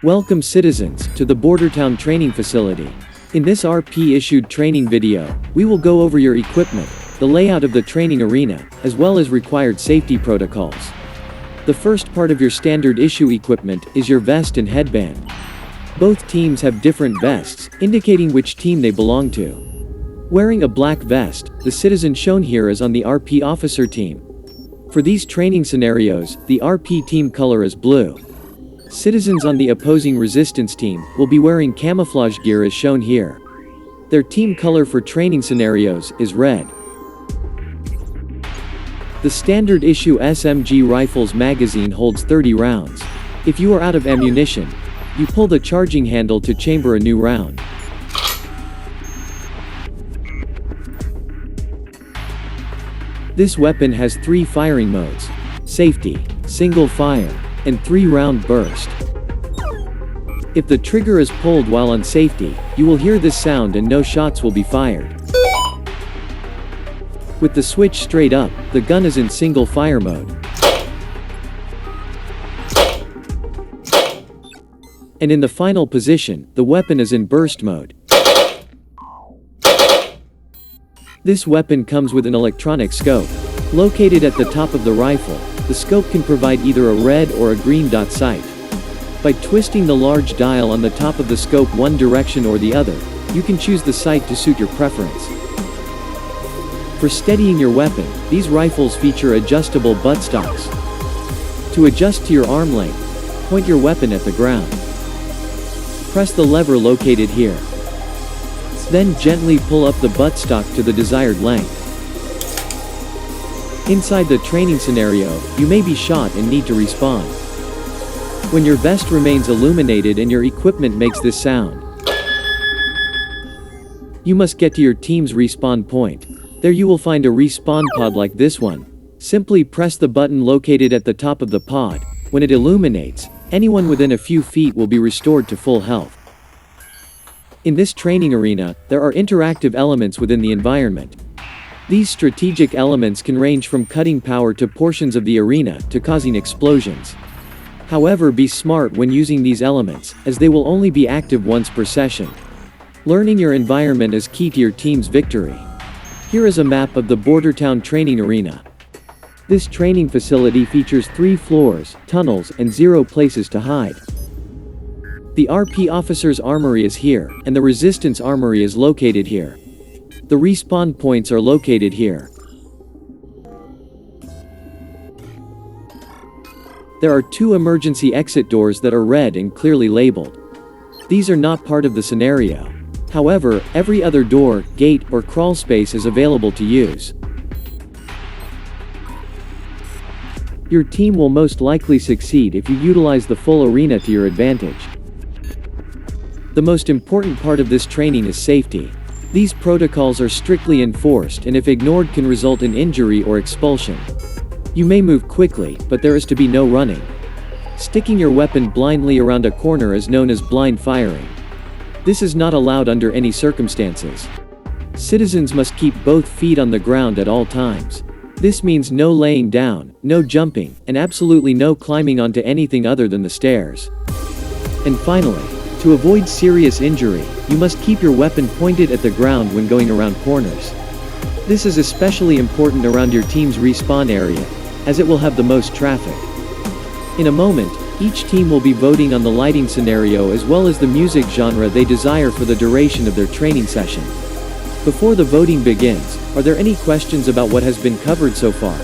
Welcome citizens to the BorderTown training facility. In this RP-issued training video, we will go over your equipment, the layout of the training arena, as well as required safety protocols. The first part of your standard issue equipment is your vest and headband. Both teams have different vests, indicating which team they belong to. Wearing a black vest, the citizen shown here is on the RP officer team. For these training scenarios, the RP team color is blue. Citizens on the opposing resistance team will be wearing camouflage gear as shown here. Their team color for training scenarios is red. The standard issue SMG rifle's magazine holds 30 rounds. If you are out of ammunition, you pull the charging handle to chamber a new round. This weapon has 3 firing modes: safety, single fire, and 3-round burst. If the trigger is pulled while on safety, you will hear this sound and no shots will be fired. With the switch straight up, the gun is in single fire mode. And in the final position, the weapon is in burst mode. This weapon comes with an electronic scope. Located at the top of the rifle, the scope can provide either a red or a green dot sight. By twisting the large dial on the top of the scope one direction or the other, you can choose the sight to suit your preference. For steadying your weapon, these rifles feature adjustable buttstocks. To adjust to your arm length, point your weapon at the ground. Press the lever located here. Then gently pull up the buttstock to the desired length. Inside the training scenario, you may be shot and need to respawn. When your vest remains illuminated and your equipment makes this sound, you must get to your team's respawn point. There you will find a respawn pod like this one. Simply press the button located at the top of the pod. When it illuminates, anyone within a few feet will be restored to full health. In this training arena, there are interactive elements within the environment. These strategic elements can range from cutting power to portions of the arena to causing explosions. However, be smart when using these elements, as they will only be active once per session. Learning your environment is key to your team's victory. Here is a map of the BorderTown training arena. This training facility features 3 floors, tunnels, and 0 places to hide. The RP officer's armory is here, and the resistance armory is located here. The respawn points are located here. There are 2 emergency exit doors that are red and clearly labeled. These are not part of the scenario. However, every other door, gate, or crawl space is available to use. Your team will most likely succeed if you utilize the full arena to your advantage. The most important part of this training is safety. These protocols are strictly enforced and if ignored can result in injury or expulsion. You may move quickly, but there is to be no running. Sticking your weapon blindly around a corner is known as blind firing. This is not allowed under any circumstances. Citizens must keep both feet on the ground at all times. This means no laying down, no jumping, and absolutely no climbing onto anything other than the stairs. And finally, to avoid serious injury, you must keep your weapon pointed at the ground when going around corners. This is especially important around your team's respawn area, as it will have the most traffic. In a moment, each team will be voting on the lighting scenario as well as the music genre they desire for the duration of their training session. Before the voting begins, are there any questions about what has been covered so far?